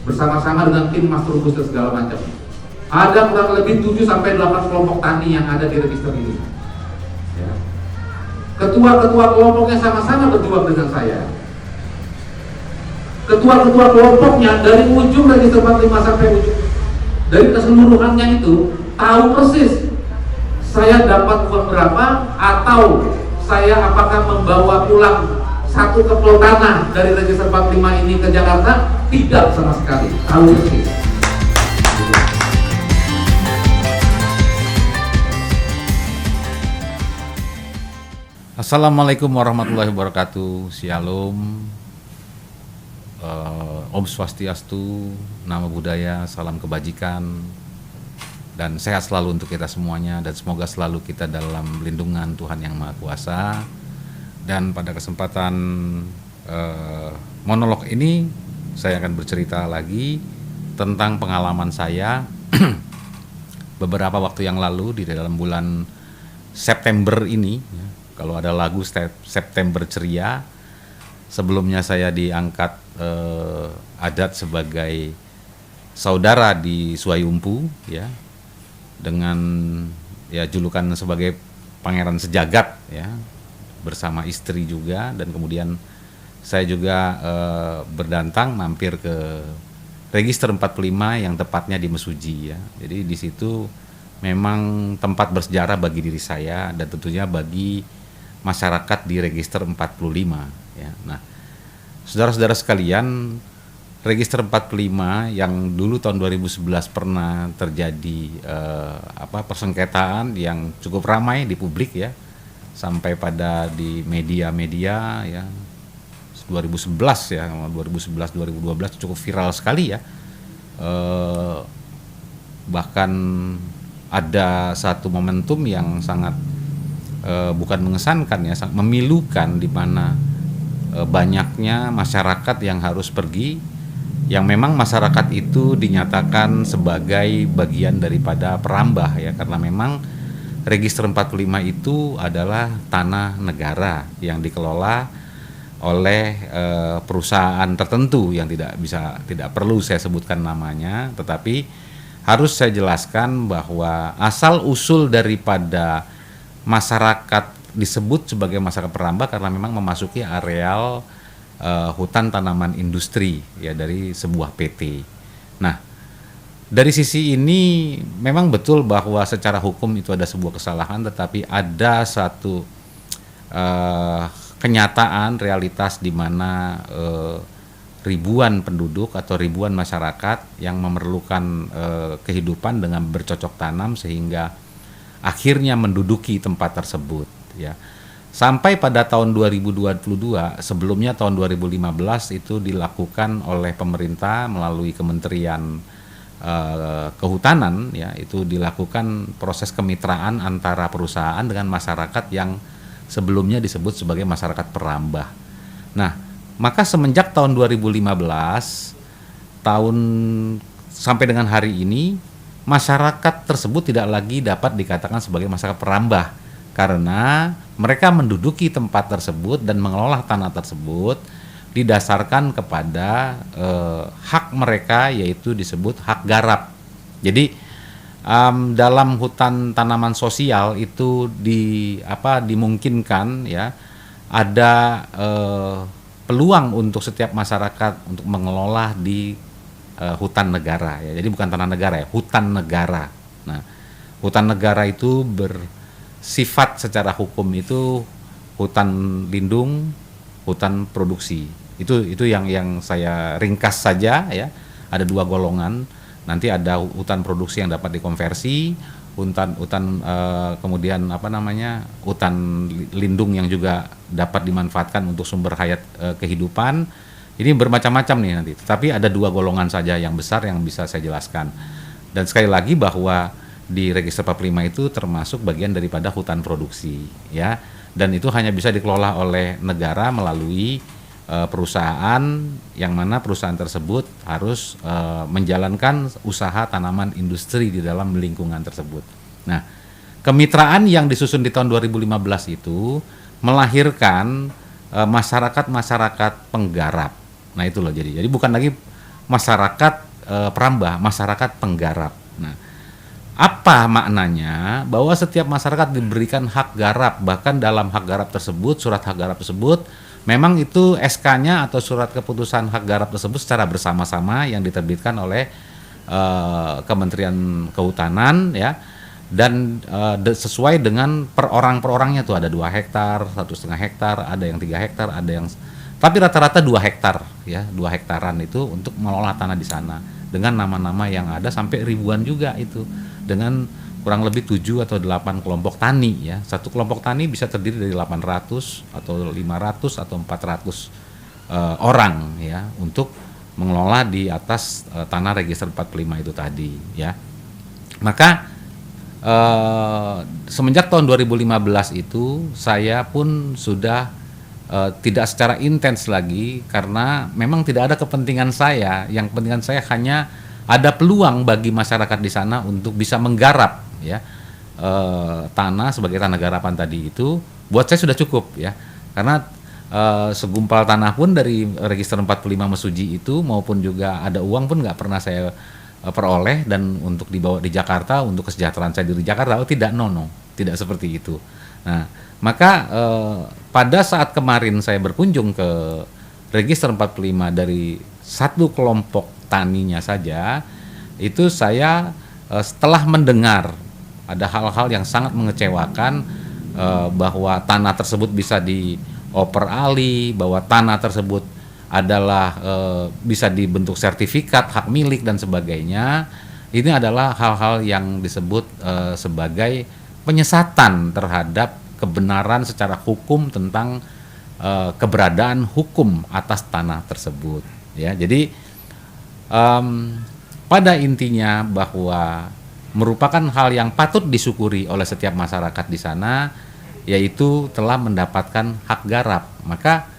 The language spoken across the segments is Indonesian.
bersama-sama dengan tim Mas Trubus dan segala macam. Ada kurang lebih 7 sampai 8 kelompok tani yang ada di register ini. Ya. Ketua-ketua kelompoknya sama-sama berjuang dengan saya. Ketua-ketua kelompoknya dari ujung register 45 sampai ujung, dari keseluruhannya itu tahu persis saya dapat uang berapa, atau saya apakah membawa pulang satu kepul tanah dari register 45 ini ke Jakarta. Tidak sama sekali, tahu persis. Assalamualaikum warahmatullahi wabarakatuh. Shalom, Om Swastiastu, Namo Buddhaya, salam kebajikan, dan sehat selalu untuk kita semuanya, dan semoga selalu kita dalam lindungan Tuhan Yang Maha Kuasa. Dan pada kesempatan monolog ini saya akan bercerita lagi tentang pengalaman saya beberapa waktu yang lalu di dalam bulan September ini. Kalau ada lagu September Ceria, sebelumnya saya diangkat adat sebagai saudara di Suayumpu, ya, dengan ya julukan sebagai Pangeran Sejagat, ya, bersama istri juga. Dan kemudian saya juga berdantang mampir ke register 45 yang tepatnya di Mesuji, ya. Jadi di situ memang tempat bersejarah bagi diri saya dan tentunya bagi masyarakat di register 45, ya. Nah, saudara-saudara sekalian, register 45 yang dulu tahun 2011 pernah terjadi persengketaan yang cukup ramai di publik, ya, sampai pada di media-media, ya, 2011 ya, 2011-2012 cukup viral sekali, ya. Bahkan ada satu momentum yang sangat bukan mengesankan, ya, sangat memilukan, di mana banyaknya masyarakat yang harus pergi, yang memang masyarakat itu dinyatakan sebagai bagian daripada perambah, ya, karena memang register 45 itu adalah tanah negara yang dikelola oleh perusahaan tertentu yang tidak perlu saya sebutkan namanya, tetapi harus saya jelaskan bahwa asal usul daripada masyarakat disebut sebagai masyarakat perambah karena memang memasuki areal hutan tanaman industri, ya, dari sebuah PT. Nah, dari sisi ini memang betul bahwa secara hukum itu ada sebuah kesalahan, tetapi ada satu kenyataan realitas di mana ribuan penduduk atau ribuan masyarakat yang memerlukan kehidupan dengan bercocok tanam sehingga akhirnya menduduki tempat tersebut, ya. Sampai pada tahun 2022, sebelumnya tahun 2015 itu dilakukan oleh pemerintah melalui Kementerian Kehutanan, ya, itu dilakukan proses kemitraan antara perusahaan dengan masyarakat yang sebelumnya disebut sebagai masyarakat perambah. Nah, maka semenjak tahun 2015 sampai dengan hari ini, masyarakat tersebut tidak lagi dapat dikatakan sebagai masyarakat perambah karena mereka menduduki tempat tersebut dan mengelola tanah tersebut didasarkan kepada hak mereka, yaitu disebut hak garap. Jadi dalam hutan tanaman sosial itu dimungkinkan, ya, ada peluang untuk setiap masyarakat untuk mengelola di hutan negara, ya. Jadi bukan tanah negara, ya, hutan negara. Nah, hutan negara itu bersifat secara hukum itu hutan lindung, hutan produksi. Itu yang saya ringkas saja, ya. Ada dua golongan. Nanti ada hutan produksi yang dapat dikonversi, kemudian hutan lindung yang juga dapat dimanfaatkan untuk sumber hayat kehidupan. Ini bermacam-macam nih nanti, tetapi ada dua golongan saja yang besar yang bisa saya jelaskan. Dan sekali lagi bahwa di register 45 itu termasuk bagian daripada hutan produksi, ya. Dan itu hanya bisa dikelola oleh negara melalui perusahaan, yang mana perusahaan tersebut harus menjalankan usaha tanaman industri di dalam lingkungan tersebut. Nah, kemitraan yang disusun di tahun 2015 itu melahirkan masyarakat-masyarakat penggarap. Nah, itu loh, jadi bukan lagi masyarakat perambah, masyarakat penggarap. Nah, apa maknanya? Bahwa setiap masyarakat diberikan hak garap, bahkan dalam hak garap tersebut, surat hak garap tersebut, memang itu SK-nya atau surat keputusan hak garap tersebut secara bersama-sama yang diterbitkan oleh Kementerian Kehutanan, ya, dan sesuai dengan per orangnya tuh ada 2 hektar, 1,5 hektar, ada yang 3 hektar, ada yang, tapi rata-rata 2 hektar, ya, 2 hektaran itu untuk mengelola tanah di sana dengan nama-nama yang ada sampai ribuan juga itu, dengan kurang lebih 7 atau 8 kelompok tani, ya. Satu kelompok tani bisa terdiri dari 800 atau 500 atau 400 orang, ya, untuk mengelola di atas tanah register 45 itu tadi, ya. Maka semenjak tahun 2015 itu saya pun sudah tidak secara intens lagi, karena memang tidak ada kepentingan saya. Yang kepentingan saya hanya ada peluang bagi masyarakat di sana untuk bisa menggarap, ya, tanah sebagai tanah garapan tadi itu buat saya sudah cukup, ya, karena segumpal tanah pun dari register 45 Mesuji itu maupun juga ada uang pun nggak pernah saya peroleh, dan untuk dibawa di Jakarta untuk kesejahteraan saya di Jakarta, tidak, tidak seperti itu. Nah, maka pada saat kemarin saya berkunjung ke register 45 dari satu kelompok taninya saja, itu saya setelah mendengar ada hal-hal yang sangat mengecewakan, bahwa tanah tersebut bisa dioper alih, bahwa tanah tersebut adalah bisa dibentuk sertifikat hak milik dan sebagainya. Ini adalah hal-hal yang disebut sebagai penyesatan terhadap kebenaran secara hukum tentang keberadaan hukum atas tanah tersebut, ya. Jadi pada intinya bahwa merupakan hal yang patut disyukuri oleh setiap masyarakat di sana, yaitu telah mendapatkan hak garap. Maka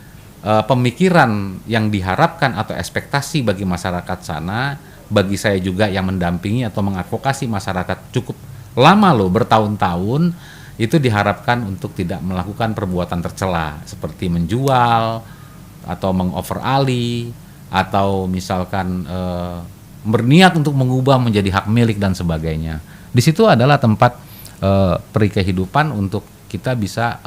pemikiran yang diharapkan atau ekspektasi bagi masyarakat sana, bagi saya juga yang mendampingi atau mengadvokasi masyarakat cukup lama loh, bertahun-tahun, itu diharapkan untuk tidak melakukan perbuatan tercela seperti menjual atau mengover alih, atau misalkan berniat untuk mengubah menjadi hak milik dan sebagainya. Di situ adalah tempat peri kehidupan untuk kita bisa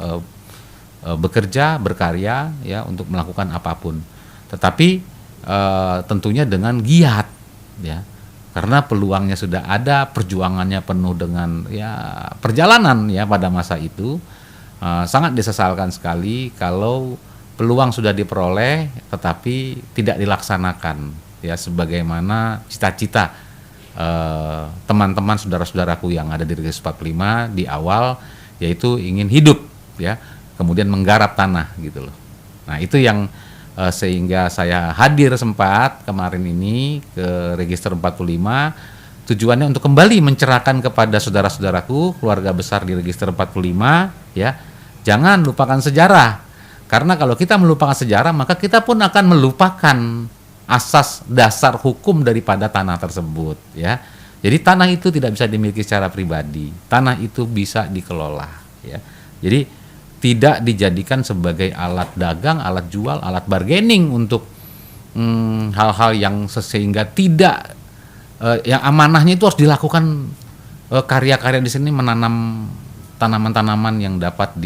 bekerja, berkarya, ya, untuk melakukan apapun. Tetapi tentunya dengan giat, ya, karena peluangnya sudah ada, perjuangannya penuh dengan, ya, perjalanan, ya, pada masa itu. Sangat disesalkan sekali kalau peluang sudah diperoleh tetapi tidak dilaksanakan, ya, sebagaimana cita-cita teman-teman saudara-saudaraku yang ada di Register 45 di awal, yaitu ingin hidup, ya, kemudian menggarap tanah gitu loh. Nah, itu yang sehingga saya hadir sempat kemarin ini ke Register 45, tujuannya untuk kembali mencerahkan kepada saudara-saudaraku, keluarga besar di Register 45, ya, jangan lupakan sejarah. Karena kalau kita melupakan sejarah, maka kita pun akan melupakan asas dasar hukum daripada tanah tersebut, ya. Jadi tanah itu tidak bisa dimiliki secara pribadi. Tanah itu bisa dikelola, ya. Jadi tidak dijadikan sebagai alat dagang, alat jual, alat bargaining untuk hal-hal yang sehingga tidak yang amanahnya itu harus dilakukan, karya-karya di sini menanam tanaman-tanaman yang dapat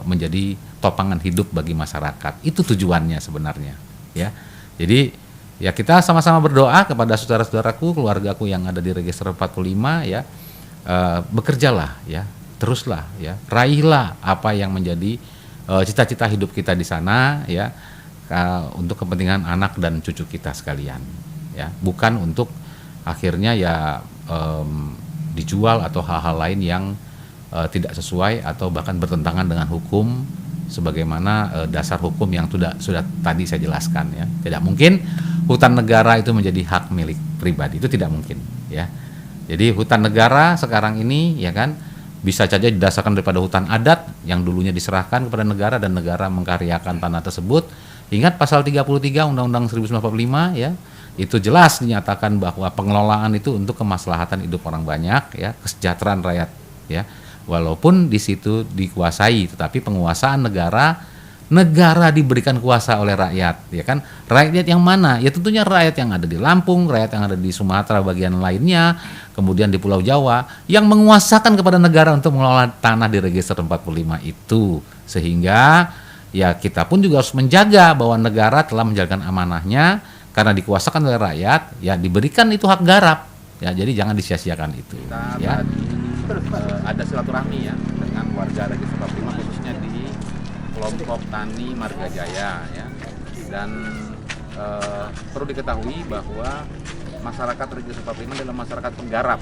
menjadi topangan hidup bagi masyarakat. Itu tujuannya sebenarnya, ya. Jadi ya kita sama-sama berdoa kepada saudara-saudaraku, keluargaku yang ada di Register 45, ya, bekerjalah, ya, teruslah, ya, raihlah apa yang menjadi cita-cita hidup kita di sana, ya, untuk kepentingan anak dan cucu kita sekalian, ya, bukan untuk akhirnya, ya, dijual atau hal-hal lain yang tidak sesuai atau bahkan bertentangan dengan hukum sebagaimana dasar hukum yang sudah tadi saya jelaskan, ya. Tidak mungkin hutan negara itu menjadi hak milik pribadi, itu tidak mungkin, ya. Jadi hutan negara sekarang ini, ya kan, bisa saja didasarkan daripada hutan adat yang dulunya diserahkan kepada negara dan negara mengkaryakan tanah tersebut. Ingat pasal 33 Undang-Undang 1945, ya, itu jelas dinyatakan bahwa pengelolaan itu untuk kemaslahatan hidup orang banyak, ya, kesejahteraan rakyat, ya. Walaupun di situ dikuasai, tetapi penguasaan negara negara diberikan kuasa oleh rakyat, ya kan? Rakyat yang mana? Ya tentunya rakyat yang ada di Lampung, rakyat yang ada di Sumatera bagian lainnya, kemudian di Pulau Jawa, yang menguasakan kepada negara untuk mengelola tanah di Register 45 itu. Sehingga ya kita pun juga harus menjaga bahwa negara telah menjalankan amanahnya, karena dikuasakan oleh rakyat, ya diberikan itu hak garap. Ya, jadi jangan disia-siakan itu. Kita Ya. ada silaturahmi ya dengan warga Register 45 khususnya di kelompok tani Marga Jaya ya. Dan perlu diketahui bahwa masyarakat Register 45 adalah masyarakat penggarap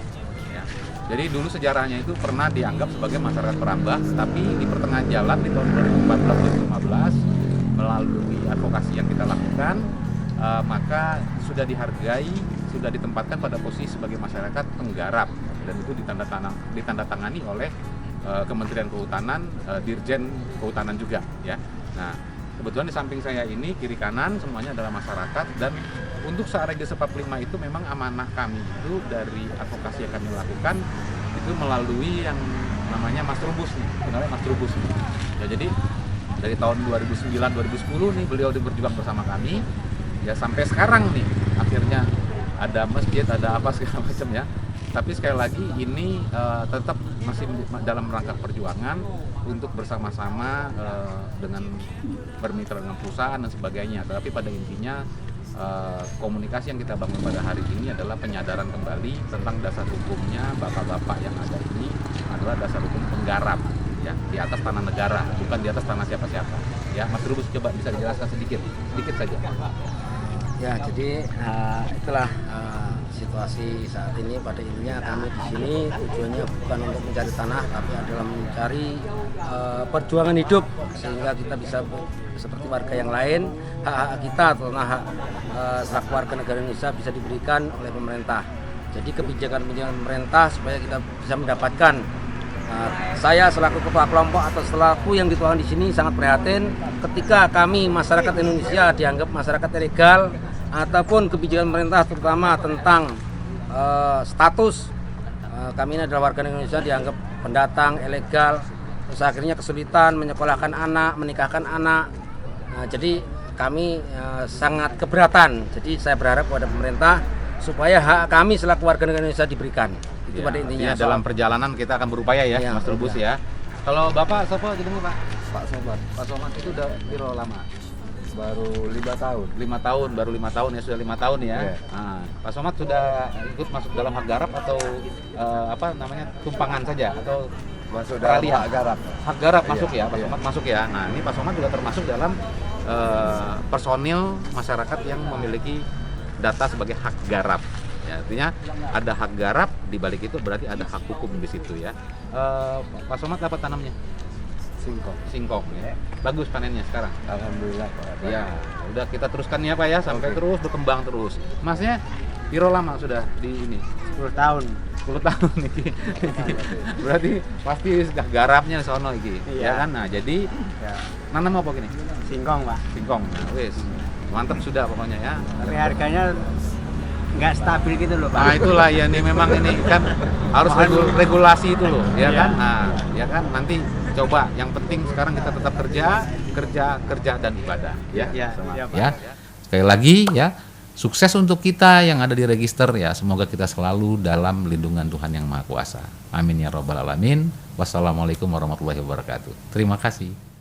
ya. Jadi dulu sejarahnya itu pernah dianggap sebagai masyarakat perambah, tapi di pertengahan jalan di tahun 2014-2015 melalui advokasi yang kita lakukan, maka sudah dihargai, sudah ditempatkan pada posisi sebagai masyarakat penggarap, dan itu ditandatangani oleh Kementerian Kehutanan, Dirjen Kehutanan juga ya. Nah, kebetulan di samping saya ini kiri kanan semuanya adalah masyarakat, dan untuk Register 45 itu memang amanah kami itu dari advokasi yang kami lakukan itu melalui yang namanya Mas Trubus nih, sebenarnya Mas Trubus nih. Ya, jadi dari tahun 2009-2010 nih beliau berjuang bersama kami ya, sampai sekarang nih akhirnya ada masjid, ada apa segala macam ya. Tapi sekali lagi ini tetap masih dalam rangka perjuangan untuk bersama-sama dengan bermitra dengan perusahaan dan sebagainya. Tapi pada intinya komunikasi yang kita bangun pada hari ini adalah penyadaran kembali tentang dasar hukumnya bapak-bapak yang ada ini adalah dasar hukum penggarap ya, di atas tanah negara, bukan di atas tanah siapa-siapa. Ya, Mas Trubus coba bisa dijelaskan sedikit saja. Ya, jadi itulah situasi saat ini. Pada intinya kami di sini tujuannya bukan untuk mencari tanah, tapi adalah mencari perjuangan hidup sehingga kita bisa seperti warga yang lain, hak-hak kita atau hak selaku warga negara Indonesia bisa diberikan oleh pemerintah. Jadi kebijakan-kebijakan pemerintah supaya kita bisa mendapatkan. Saya selaku ketua kelompok atau selaku yang dituangkan di sini sangat prihatin ketika kami masyarakat Indonesia dianggap masyarakat ilegal, ataupun kebijakan pemerintah terutama tentang status kami ini adalah warga Indonesia dianggap pendatang ilegal, terus akhirnya kesulitan menyekolahkan anak, menikahkan anak. Jadi kami sangat keberatan. Jadi saya berharap kepada pemerintah supaya hak kami selaku warga negara Indonesia diberikan. Itu Ya, pada intinya. dalam perjalanan kita akan berupaya ya, Ya, Mas Trubus ya. Kalau Bapak siapa ketemu Pak? Pak Sobat Pak Somad itu udah biro lama. baru 5 tahun. 5 tahun, baru 5 tahun ya, sudah 5 tahun ya. Iya. Nah, Pak Somad sudah ikut masuk dalam hak garap atau apa namanya, tumpangan saja atau Masuk dalam peralihan? hak garap. Hak garap Iya, masuk ya, Pak iya. Somad masuk ya. Nah, ini Pak Somad juga termasuk dalam personil masyarakat yang memiliki data sebagai hak garap. Ya, artinya ada hak garap, di balik itu berarti ada hak hukum di situ ya. Pak Somad dapat tanamnya? Singkong ya. Bagus panennya sekarang. Alhamdulillah Pak. Ya, udah kita teruskan ya Pak ya, sampai terus berkembang terus. Masnya piro lama sudah di ini? 10 tahun. 10 tahun iki. Berarti pasti sudah garapnya sono iki. Iya. Ya kan? Nah, jadi Ya. nanam apa gini? Singkong, Pak. Singkong. Nah, wis. Mantap sudah pokoknya ya. Tapi harganya nggak stabil gitu loh, Pak. Nah, itulah ya, ini memang ini kan harus regulasi itu loh, ya kan? Nah, ya kan, nanti coba, yang penting sekarang kita tetap kerja dan ibadah ya. Pak. Ya. Sekali lagi ya, sukses untuk kita yang ada di register ya. Semoga kita selalu dalam lindungan Tuhan Yang Maha Kuasa. Amin ya rabbal alamin. Wassalamualaikum warahmatullahi wabarakatuh. Terima kasih.